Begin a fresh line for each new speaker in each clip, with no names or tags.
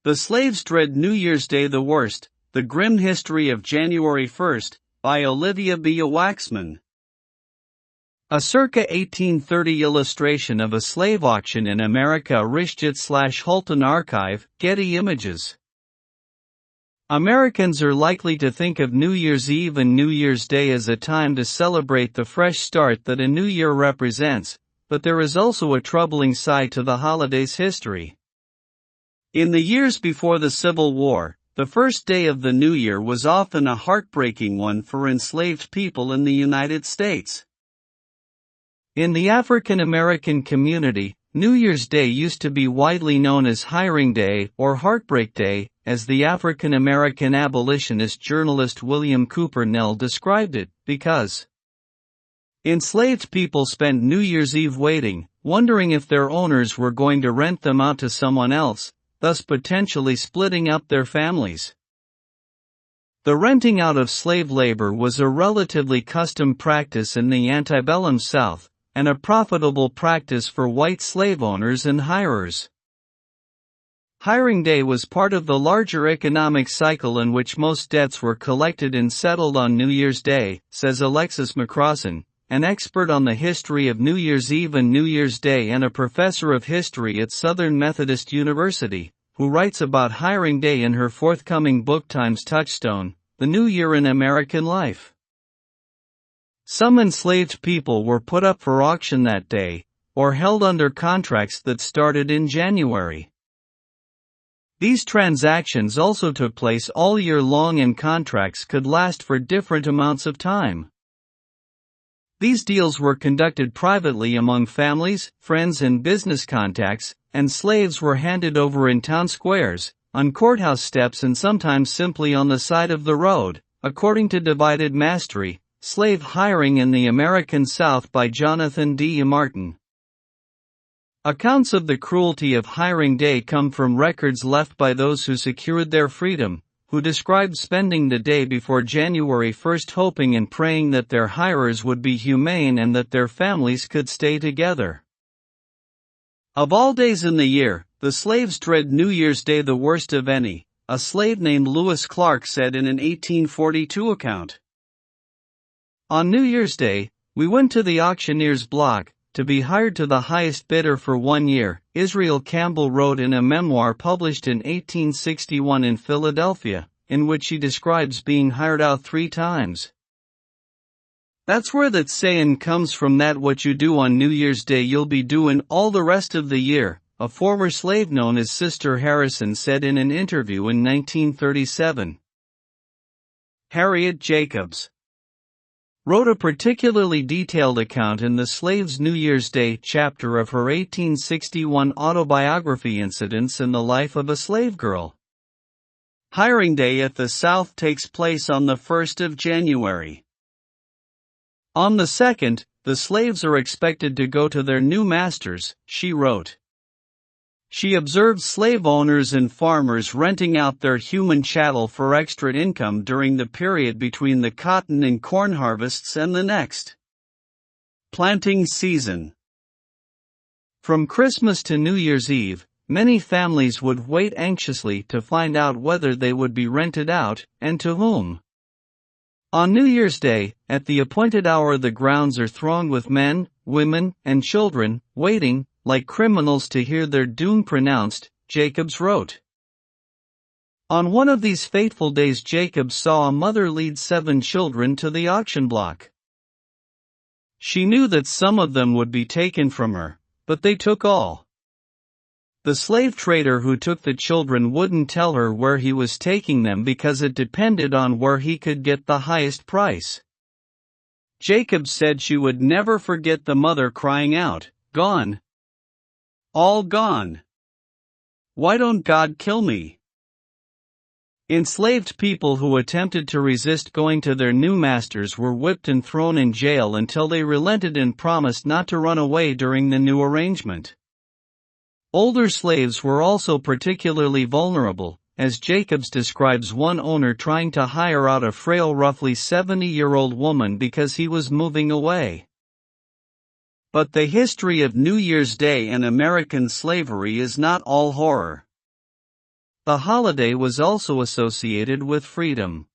The Slaves Dread New Year's Day the Worst, The Grim History of January 1st, by Olivia B. Waxman. A circa 1830 illustration of a slave auction in America.Rischgitz / Hulton Archive, Getty Images. Americans are likely to think of New Year's Eve and New Year's Day as a time to celebrate the fresh start that a new year represents, but there is also a troubling side to the holiday's history. In the years before the Civil War, the first day of the new year was often a heartbreaking one for enslaved people in the United States. In the African American community, New Year's Day used to be widely known as Hiring Day or Heartbreak Day, as the African American abolitionist journalist William Cooper Nell described it, because enslaved people spent New Year's Eve waiting, wondering if their owners were going to rent them out to someone else, thus potentially splitting up their families. The renting out of slave labor was a relatively custom practice in the antebellum South, and a profitable practice for white slave owners and hirers. Hiring Day was part of the larger economic cycle in which most debts were collected and settled on New Year's Day, says Alexis McCrossan, an expert on the history of New Year's Eve and New Year's Day and a professor of history at Southern Methodist University, who writes about Hiring Day in her forthcoming book Time's Touchstone, The New Year in American Life. Some enslaved people were put up for auction that day, or held under contracts that started in January. These transactions also took place all year long and contracts could last for different amounts of time. These deals were conducted privately among families, friends and business contacts, and slaves were handed over in town squares, on courthouse steps and sometimes simply on the side of the road, according to Divided Mastery, Slave Hiring in the American South by Jonathan D. Martin. Accounts of the cruelty of Hiring Day come from records left by those who secured their freedom, who described spending the day before January 1st hoping and praying that their hirers would be humane and that their families could stay together. Of all days in the year, the slaves dread New Year's Day the worst of any, a slave named Lewis Clark said in an 1842 account. On New Year's Day, we went to the auctioneer's block, to be hired to the highest bidder for 1 year, Israel Campbell wrote in a memoir published in 1861 in Philadelphia, in which he describes being hired out 3 times. That's where that sayin' comes from, that what you do on New Year's Day you'll be doing all the rest of the year, a former slave known as Sister Harrison said in an interview in 1937. Harriet Jacobs wrote a particularly detailed account in the Slave's New Year's Day chapter of her 1861 autobiography Incidents in the Life of a Slave Girl. Hiring Day at the South takes place on the 1st of January. On the 2nd, the slaves are expected to go to their new masters, she wrote. She observed slave owners and farmers renting out their human chattel for extra income during the period between the cotton and corn harvests and the next planting season. From Christmas to New Year's Eve, many families would wait anxiously to find out whether they would be rented out, and to whom. On New Year's Day, at the appointed hour the grounds are thronged with men, women, and children, waiting, like criminals, to hear their doom pronounced, Jacobs wrote. On one of these fateful days Jacobs saw a mother lead 7 children to the auction block. She knew that some of them would be taken from her, but they took all. The slave trader who took the children wouldn't tell her where he was taking them because it depended on where he could get the highest price. Jacobs said she would never forget the mother crying out, "Gone! All gone! Why don't God kill me?" Enslaved people who attempted to resist going to their new masters were whipped and thrown in jail until they relented and promised not to run away during the new arrangement. Older slaves were also particularly vulnerable, as Jacobs describes one owner trying to hire out a frail roughly 70-year-old woman because he was moving away. But the history of New Year's Day and American slavery is not all horror. The holiday was also associated with freedom.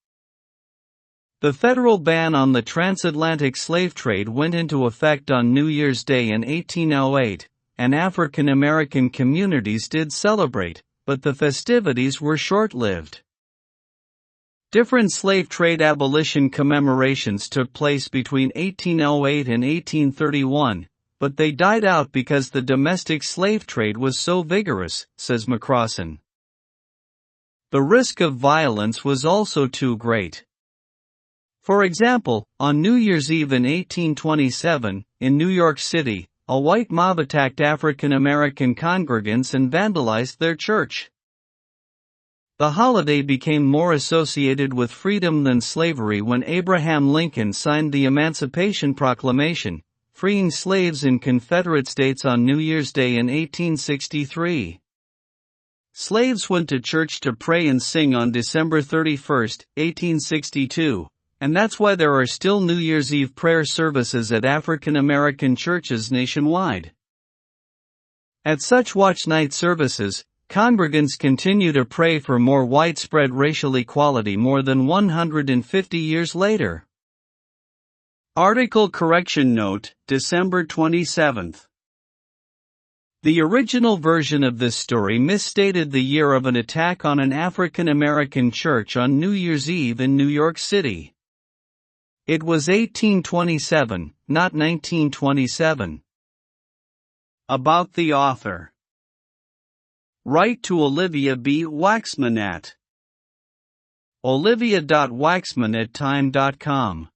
The federal ban on the transatlantic slave trade went into effect on New Year's Day in 1808, and African American communities did celebrate, but the festivities were short-lived. Different slave trade abolition commemorations took place between 1808 and 1831, but they died out because the domestic slave trade was so vigorous, says McCrossan. The risk of violence was also too great. For example, on New Year's Eve in 1827, in New York City, a white mob attacked African American congregants and vandalized their church. The holiday became more associated with freedom than slavery when Abraham Lincoln signed the Emancipation Proclamation, freeing slaves in Confederate states on New Year's Day in 1863. Slaves went to church to pray and sing on December 31, 1862. And that's why there are still New Year's Eve prayer services at African American churches nationwide. At such watch night services, congregants continue to pray for more widespread racial equality more than 150 years later. Article correction note, December 27th. The original version of this story misstated the year of an attack on an African American church on New Year's Eve in New York City. It was 1827, not 1927. About the author. Write to Olivia B. Waxman at olivia.waxman@time.com.